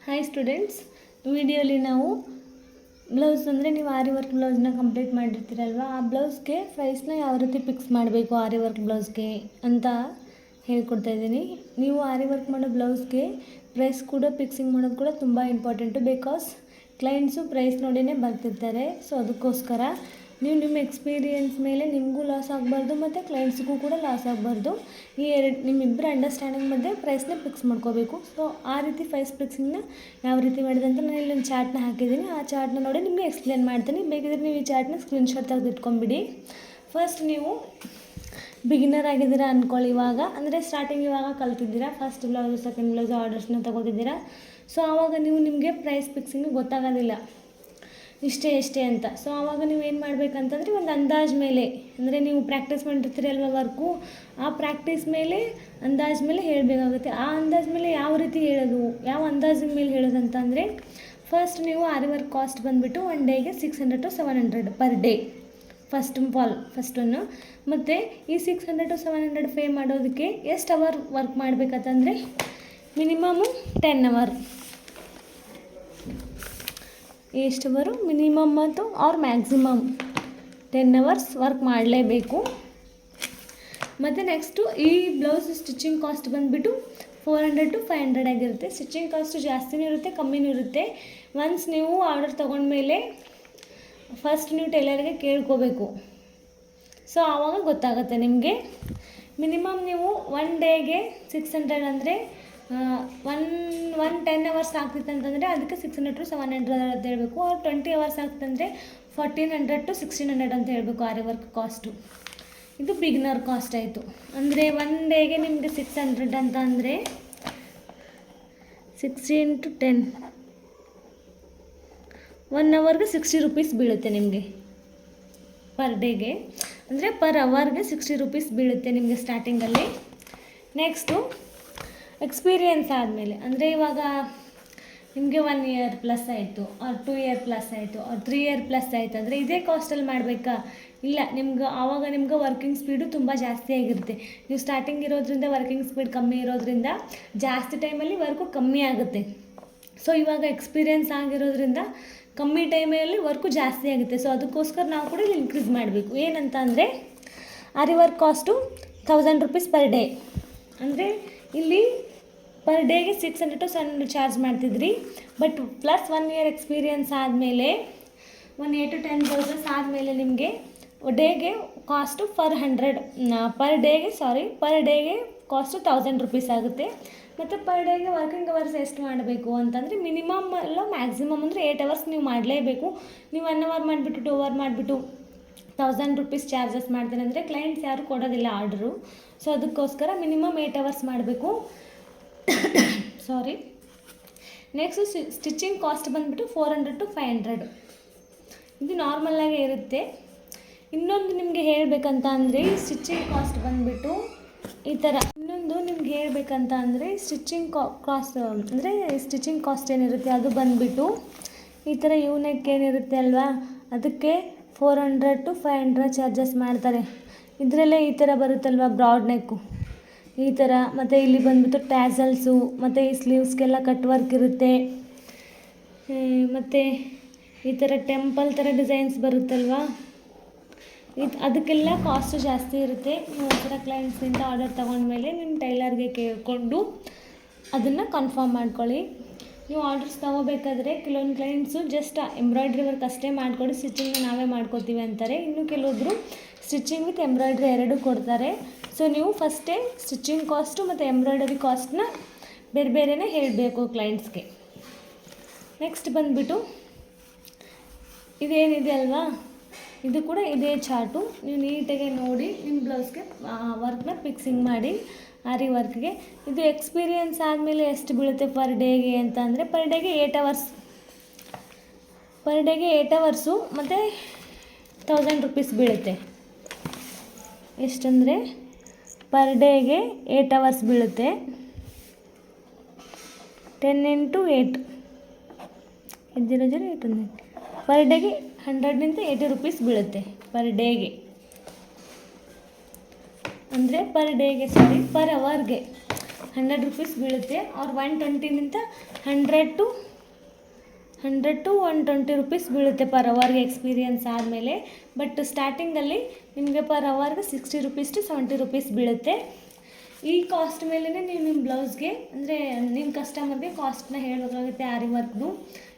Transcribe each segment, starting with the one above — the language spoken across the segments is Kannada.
ಹಾಯ್ ಸ್ಟೂಡೆಂಟ್ಸ್, ವಿಡಿಯೋಲಿ ನಾವು ಬ್ಲೌಸ್ ಅಂದರೆ ನೀವು ಆರಿ ವರ್ಕ್ ಬ್ಲೌಸ್ನ ಕಂಪ್ಲೀಟ್ ಮಾಡಿರ್ತೀರಲ್ವ, ಆ ಬ್ಲೌಸ್ಗೆ ಪ್ರೈಸ್ನ ಯಾವ ರೀತಿ ಫಿಕ್ಸ್ ಮಾಡಬೇಕು ಆರಿ ವರ್ಕ್ ಬ್ಲೌಸ್ಗೆ ಅಂತ ಹೇಳ್ಕೊಡ್ತಾ ಇದ್ದೀನಿ. ನೀವು ಆರಿ ವರ್ಕ್ ಮಾಡೋ ಬ್ಲೌಸ್ಗೆ ಪ್ರೈಸ್ ಕೂಡ ಫಿಕ್ಸಿಂಗ್ ಮಾಡೋದು ಕೂಡ ತುಂಬ ಇಂಪಾರ್ಟೆಂಟು. ಬಿಕಾಸ್ ಕ್ಲೈಂಟ್ಸು ಪ್ರೈಸ್ ನೋಡಿನೇ ಬರ್ತಿರ್ತಾರೆ. ಸೊ ಅದಕ್ಕೋಸ್ಕರ ನೀವು ನಿಮ್ಮ ಎಕ್ಸ್ಪೀರಿಯೆನ್ಸ್ ಮೇಲೆ ನಿಮಗೂ ಲಾಸ್ ಆಗಬಾರ್ದು ಮತ್ತು ಕ್ಲೈಂಟ್ಸ್ಗೂ ಕೂಡ ಲಾಸ್ ಆಗಬಾರ್ದು. ಈ ನಿಮ್ಮಿಬ್ಬರ ಅಂಡರ್ಸ್ಟ್ಯಾಂಡಿಂಗ್ ಮಧ್ಯೆ ಪ್ರೈಸ್ನ ಫಿಕ್ಸ್ ಮಾಡ್ಕೋಬೇಕು. ಸೊ ಆ ರೀತಿ ಪ್ರೈಸ್ ಫಿಕ್ಸಿಂಗ್ನ ಯಾವ ರೀತಿ ಮಾಡಿದೆ ಅಂತ ನಾನು ಇಲ್ಲೊಂದು ಚಾರ್ಟ್ನ ಹಾಕಿದ್ದೀನಿ. ಆ ಚಾರ್ಟ್ನ ನೋಡಿ ನಿಮಗೆ ಎಕ್ಸ್ಪ್ಲೇನ್ ಮಾಡ್ತೀನಿ. ಬೇಕಿದ್ರೆ ನೀವು ಈ ಚಾರ್ಟ್ನ ಸ್ಕ್ರೀನ್ಶಾಟ್ ತೆಗೆದು ಇಟ್ಕೊಂಬಿಡಿ. ಫಸ್ಟ್ ನೀವು ಬಿಗಿನರ್ ಆಗಿದ್ದೀರಾ ಅಂದ್ಕೊಳ್ಳಿ. ಇವಾಗ ಅಂದರೆ ಸ್ಟಾರ್ಟಿಂಗ್ ಇವಾಗ ಕಲ್ತಿದ್ದೀರಾ, ಫಸ್ಟ್ ಬ್ಲೌಸು ಸೆಕೆಂಡ್ ಬ್ಲೌಸು ಆರ್ಡರ್ಸ್ನ ತೊಗೋತಿದ್ದೀರಾ. ಸೊ ಆವಾಗ ನಿಮಗೆ ಪ್ರೈಸ್ ಫಿಕ್ಸಿಂಗ್ ಗೊತ್ತಾಗೋದಿಲ್ಲ ಎಷ್ಟೇ ಅಂತ. ಸೊ ಆವಾಗ ನೀವು ಏನು ಮಾಡಬೇಕಂತಂದರೆ ಒಂದು ಅಂದಾಜು ಮೇಲೆ, ಅಂದರೆ ನೀವು ಪ್ರಾಕ್ಟೀಸ್ ಮಾಡಿರ್ತೀರಿ ಅಲ್ವ ವರ್ಕು, ಆ ಪ್ರಾಕ್ಟೀಸ್ ಮೇಲೆ ಅಂದಾಜು ಮೇಲೆ ಹೇಳಬೇಕಾಗುತ್ತೆ. ಆ ಅಂದಾಜು ಮೇಲೆ ಯಾವ ರೀತಿ ಹೇಳೋದು, ಯಾವ ಅಂದಾಜಿನ ಮೇಲೆ ಹೇಳೋದಂತಂದರೆ, ಫಸ್ಟ್ ನೀವು ಆರಿ ವರ್ಕ್ ಕಾಸ್ಟ್ ಬಂದುಬಿಟ್ಟು 1 ಡೇಗೆ 600 to 700 ಪರ್ ಡೇ ಫಸ್ಟನ್ನು. ಮತ್ತು ಈ 600 to 700 ಪೇ ಮಾಡೋದಕ್ಕೆ ಎಷ್ಟು ಅವರ್ ವರ್ಕ್ ಮಾಡಬೇಕಂತಂದರೆ ಮಿನಿಮಮ್ಮು 10 ಅವರ್. ಎಷ್ಟು ಅವರು ಮಿನಿಮಮ್ ಮತ್ತು ಆರ್ ಮ್ಯಾಕ್ಸಿಮಮ್ 10 ಅವರ್ಸ್ ವರ್ಕ್ ಮಾಡಲೇಬೇಕು. ಮತ್ತು ನೆಕ್ಸ್ಟು ಈ ಬ್ಲೌಸ್ ಸ್ಟಿಚಿಂಗ್ ಕಾಸ್ಟ್ ಬಂದುಬಿಟ್ಟು 400 to 500 ಆಗಿರುತ್ತೆ. ಸ್ಟಿಚಿಂಗ್ ಕಾಸ್ಟು ಜಾಸ್ತಿನೂ ಇರುತ್ತೆ, ಕಮ್ಮಿನೂ ಇರುತ್ತೆ. ಒನ್ಸ್ ನೀವು ಆರ್ಡರ್ ತೊಗೊಂಡ್ಮೇಲೆ ಫಸ್ಟ್ ನೀವು ಟೈಲರ್ಗೆ ಕೇಳ್ಕೋಬೇಕು. ಸೊ ಆವಾಗ ಗೊತ್ತಾಗುತ್ತೆ ನಿಮಗೆ. ಮಿನಿಮಮ್ ನೀವು 1 ಡೇಗೆ 600 ಅಂದರೆ ಒನ್ 10 ಅವರ್ಸ್ ಆಗ್ತಿತ್ತಂತಂದರೆ ಅದಕ್ಕೆ 600 to 700 ಅಂತ ಹೇಳಬೇಕು. ಅವ್ರು 20 ಅವರ್ಸ್ ಆಗ್ತಂದರೆ 1400 to 1600 ಅಂತ ಹೇಳಬೇಕು ಆರಿ ವರ್ಕ್ ಕಾಸ್ಟು. ಇದು ಬಿಗಿನರ್ ಕಾಸ್ಟ್ ಆಯಿತು. ಅಂದರೆ 1 ಡೇಗೆ ನಿಮಗೆ 600 ಅಂತ ಅಂದರೆ 60 into 10 1 ಅವರ್ಗೆ 60 ರೂಪೀಸ್ ಬೀಳುತ್ತೆ ನಿಮಗೆ ಪರ್ ಡೇಗೆ. ಅಂದರೆ ಪರ್ ಅವರ್ಗೆ 60 ರೂಪೀಸ್ ಬೀಳುತ್ತೆ ನಿಮಗೆ ಸ್ಟಾರ್ಟಿಂಗಲ್ಲಿ. ನೆಕ್ಸ್ಟು ಎಕ್ಸ್ಪೀರಿಯೆನ್ಸ್ ಆದಮೇಲೆ, ಅಂದರೆ ಇವಾಗ ನಿಮಗೆ 1 ಇಯರ್ ಪ್ಲಸ್ ಆಯಿತು, ಆರ್ 2 ಇಯರ್ ಪ್ಲಸ್ ಆಯಿತು, ಆರ್ 3 ಇಯರ್ ಪ್ಲಸ್ ಆಯಿತು ಅಂದರೆ ಇದೇ ಕಾಸ್ಟಲ್ಲಿ ಮಾಡಬೇಕಾ? ಇಲ್ಲ, ಆವಾಗ ನಿಮ್ಗೆ ವರ್ಕಿಂಗ್ ಸ್ಪೀಡು ತುಂಬ ಜಾಸ್ತಿ ಆಗಿರುತ್ತೆ. ನೀವು ಸ್ಟಾರ್ಟಿಂಗ್ ಇರೋದ್ರಿಂದ ವರ್ಕಿಂಗ್ ಸ್ಪೀಡ್ ಕಮ್ಮಿ ಇರೋದ್ರಿಂದ ಜಾಸ್ತಿ ಟೈಮಲ್ಲಿ ವರ್ಕು ಕಮ್ಮಿ ಆಗುತ್ತೆ. ಸೊ ಇವಾಗ ಎಕ್ಸ್ಪೀರಿಯೆನ್ಸ್ ಆಗಿರೋದ್ರಿಂದ ಕಮ್ಮಿ ಟೈಮಲ್ಲಿ ವರ್ಕು ಜಾಸ್ತಿ ಆಗುತ್ತೆ. ಸೊ ಅದಕ್ಕೋಸ್ಕರ ನಾವು ಕೂಡ ಇಲ್ಲಿ ಇನ್ಕ್ರೀಸ್ ಮಾಡಬೇಕು. ಏನಂತ ಅಂದರೆ aari work cost 1000 rupees per day. ಅಂದರೆ ಇಲ್ಲಿ ಪರ್ ಡೇಗೆ 600 to 700 ಚಾರ್ಜ್ ಮಾಡ್ತಿದ್ರಿ. ಬಟ್ ಪ್ಲಸ್ 1 ಇಯರ್ ಎಕ್ಸ್ಪೀರಿಯೆನ್ಸ್ ಆದಮೇಲೆ 1 8 to 10 ಬ್ಲೌಸಸ್ ಆದಮೇಲೆ ನಿಮಗೆ ಡೇಗೆ ಕಾಸ್ಟು ಪರ್ ಡೇಗೆ ಕಾಸ್ಟು 1000 ರೂಪೀಸ್ ಆಗುತ್ತೆ. ಮತ್ತು ಪರ್ ಡೇಗೆ ವರ್ಕಿಂಗ್ ಅವರ್ಸ್ ಎಷ್ಟು ಮಾಡಬೇಕು ಅಂತಂದರೆ ಮಿನಿಮಮ್ ಅಲ್ಲ ಮ್ಯಾಕ್ಸಿಮಮ್ ಅಂದರೆ 8 ಅವರ್ಸ್ ನೀವು ಮಾಡಲೇಬೇಕು. ನೀವು 1 ಅವರ್ ಮಾಡಿಬಿಟ್ಟು 2 ಅವರ್ ಮಾಡಿಬಿಟ್ಟು 1000 ರೂಪೀಸ್ ಚಾರ್ಜಸ್ ಮಾಡ್ತೇನೆ ಅಂದರೆ ಕ್ಲೈಂಟ್ಸ್ ಯಾರು ಕೊಡೋದಿಲ್ಲ ಆರ್ಡರು. ಸೊ ಅದಕ್ಕೋಸ್ಕರ ಮಿನಿಮಮ್ 8 ಅವರ್ಸ್ ಮಾಡಬೇಕು. ನೆಕ್ಸ್ಟು ಸ್ಟಿಚಿಂಗ್ ಕಾಸ್ಟ್ ಬಂದುಬಿಟ್ಟು 400 to 500. ಇದು ನಾರ್ಮಲ್ಲಾಗೇ ಇರುತ್ತೆ. ಇನ್ನೊಂದು ನಿಮಗೆ ಹೇಳಬೇಕಂತ ಅಂದರೆ ಸ್ಟಿಚಿಂಗ್ ಕಾಸ್ಟ್ ಬಂದುಬಿಟ್ಟು ಈ ಥರ. ಇನ್ನೊಂದು ನಿಮ್ಗೆ ಹೇಳಬೇಕಂತ ಅಂದರೆ ಸ್ಟಿಚಿಂಗ್ ಕಾಸ್ಟ್ ಏನಿರುತ್ತೆ ಅದು ಬಂದುಬಿಟ್ಟು ಈ ಥರ ಯೂನೆಕ್ ಏನಿರುತ್ತೆ ಅಲ್ವಾ, ಅದಕ್ಕೆ 400 to 500 ಚಾರ್ಜಸ್ ಮಾಡ್ತಾರೆ. ಇದರಲ್ಲೇ ಈ ಥರ ಬರುತ್ತಲ್ವ ಬ್ರಾಡ್ ನೆಕ್ಕು ಈ ಥರ, ಮತ್ತು ಇಲ್ಲಿ ಬಂದುಬಿಟ್ಟು ಟ್ಯಾಸಲ್ಸು, ಮತ್ತು ಈ ಸ್ಲೀವ್ಸ್ಗೆಲ್ಲ ಕಟ್ ವರ್ಕ್ ಇರುತ್ತೆ. ಮತ್ತು ಈ ಥರ ಟೆಂಪಲ್ ಥರ ಡಿಸೈನ್ಸ್ ಬರುತ್ತಲ್ವ, ಅದಕ್ಕೆಲ್ಲ ಕಾಸ್ಟು ಜಾಸ್ತಿ ಇರುತ್ತೆ. ನೀವು ಒಂಥರ ಕ್ಲೈಂಟ್ಸಿಂದ ಆರ್ಡರ್ ತೊಗೊಂಡ್ಮೇಲೆ ನಿಮ್ಮ ಟೈಲರ್ಗೆ ಕೇಳಿಕೊಂಡು ಅದನ್ನು ಕನ್ಫರ್ಮ್ ಮಾಡ್ಕೊಳ್ಳಿ. ನೀವು ಆರ್ಡರ್ಸ್ ತೊಗೋಬೇಕಾದ್ರೆ ಕೆಲವೊಂದು ಕ್ಲೈಂಟ್ಸು ಜಸ್ಟ್ ಎಂಬ್ರಾಯ್ಡ್ರಿ ವರ್ಕ್ ಅಷ್ಟೇ ಮಾಡಿಕೊಡಿ, ಸ್ಟಿಚಿಂಗ್ನ ನಾವೇ ಮಾಡ್ಕೋತೀವಿ ಅಂತಾರೆ. ಇನ್ನು ಕೆಲವೊಬ್ಬರು ಸ್ಟಿಚಿಂಗ್ ವಿತ್ ಎಂಬ್ರಾಯ್ಡ್ರಿ ಎರಡೂ ಕೊಡ್ತಾರೆ. ಸೊ ನೀವು ಫಸ್ಟೇ ಸ್ಟಿಚಿಂಗ್ ಕಾಸ್ಟು ಮತ್ತು ಎಂಬ್ರಾಯ್ಡರಿ ಕಾಸ್ಟನ್ನ ಬೇರೆನೇ ಹೇಳಬೇಕು ಕ್ಲೈಂಟ್ಸ್ಗೆ. ನೆಕ್ಸ್ಟ್ ಬಂದುಬಿಟ್ಟು ಇದೇನಿದೆ ಅಲ್ವಾ, ಇದು ಕೂಡ ಇದೇ ಚಾರ್ಟು. ನೀವು ನೀಟಾಗಿ ನೋಡಿ ನಿಮ್ಮ ಬ್ಲೌಸ್ಗೆ ವರ್ಕ್ನ ಫಿಕ್ಸಿಂಗ್ ಮಾಡಿ ಆರಿ ವರ್ಕ್ಗೆ. ಇದು ಎಕ್ಸ್ಪೀರಿಯೆನ್ಸ್ ಆದಮೇಲೆ ಎಷ್ಟು ಬೀಳುತ್ತೆ ಪರ್ ಡೇಗೆ ಅಂತ ಅಂದರೆ ಪರ್ ಡೇಗೆ 8 ಅವರ್ಸು ಮತ್ತು 1000 ರೂಪೀಸ್ ಬೀಳುತ್ತೆ. ಎಷ್ಟಂದರೆ ಪರ್ ಡೇಗೆ 8 ಅವರ್ಸ್ ಬೀಳುತ್ತೆ. 10 into 8 ಪರ್ ಡೇಗೆ 100 80 ರೂಪೀಸ್ ಬೀಳುತ್ತೆ ಪರ್ ಡೇಗೆ. ಅಂದರೆ ಪರ್ ಅವರ್ಗೆ 100 ಬೀಳುತ್ತೆ. ಅವ್ರು 120ನಿಂದ 100 to 120 ಬೀಳುತ್ತೆ ಪರ್ ಅವರ್ಗೆ ಎಕ್ಸ್ಪೀರಿಯನ್ಸ್ ಆದಮೇಲೆ. ಬಟ್ ಸ್ಟಾರ್ಟಿಂಗಲ್ಲಿ ನಿಮಗೆ ಪರ್ ಅವರ್ಗೆ 60 to 70 ಬೀಳುತ್ತೆ. ಈ ಕಾಸ್ಟ್ ಮೇಲೇ ನೀವು ನಿಮ್ಮ ಬ್ಲೌಸ್ಗೆ ಅಂದರೆ ನಿಮ್ಮ ಕಸ್ಟಮರ್ಗೆ ಕಾಸ್ಟ್ನ ಹೇಳಬೇಕಾಗುತ್ತೆ. ಆರಿ ವರ್ಕ್ದು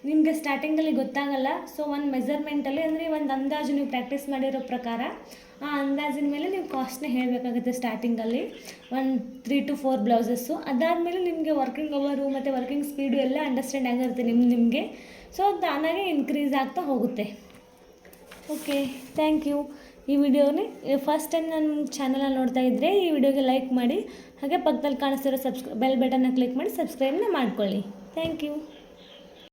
ನಿಮಗೆ ಸ್ಟಾರ್ಟಿಂಗಲ್ಲಿ ಗೊತ್ತಾಗಲ್ಲ. ಸೊ ಒಂದು ಮೆಜರ್ಮೆಂಟಲ್ಲಿ ಅಂದರೆ ಒಂದು ಅಂದಾಜು ನೀವು ಪ್ರಾಕ್ಟೀಸ್ ಮಾಡಿರೋ ಪ್ರಕಾರ ಆ ಅಂದಾಜಿನ ಮೇಲೆ ನೀವು ಕಾಸ್ಟ್ನ ಹೇಳಬೇಕಾಗುತ್ತೆ ಸ್ಟಾರ್ಟಿಂಗಲ್ಲಿ 3 to 4 ಬ್ಲೌಸಸ್ಸು. ಅದಾದಮೇಲೆ ನಿಮಗೆ ವರ್ಕಿಂಗ್ ಅವರು ಮತ್ತು ವರ್ಕಿಂಗ್ ಸ್ಪೀಡು ಎಲ್ಲ ಅಂಡರ್ಸ್ಟ್ಯಾಂಡ್ ಆಗಿರುತ್ತೆ ನಿಮಗೆ. ಸೊ ತಾನಾಗೆ ಇನ್ಕ್ರೀಸ್ ಆಗ್ತಾ ಹೋಗುತ್ತೆ. Okay, thank you. ಈ ವಿಡಿಯೋನೇ ಫಸ್ಟ್ ಟೈಮ್ ನನ್ನ ಚಾನಲ್ನ ನೋಡ್ತಾ ಇದ್ದರೆ ಈ ವಿಡಿಯೋಗೆ ಲೈಕ್ ಮಾಡಿ, ಹಾಗೆ ಪಕ್ಕದಲ್ಲಿ ಕಾಣಿಸ್ತಿರೋ ಬೆಲ್ ಬಟನ್ನ ಕ್ಲಿಕ್ ಮಾಡಿ ಸಬ್ಸ್ಕ್ರೈಬ್ನ ಮಾಡ್ಕೊಳ್ಳಿ. Thank you.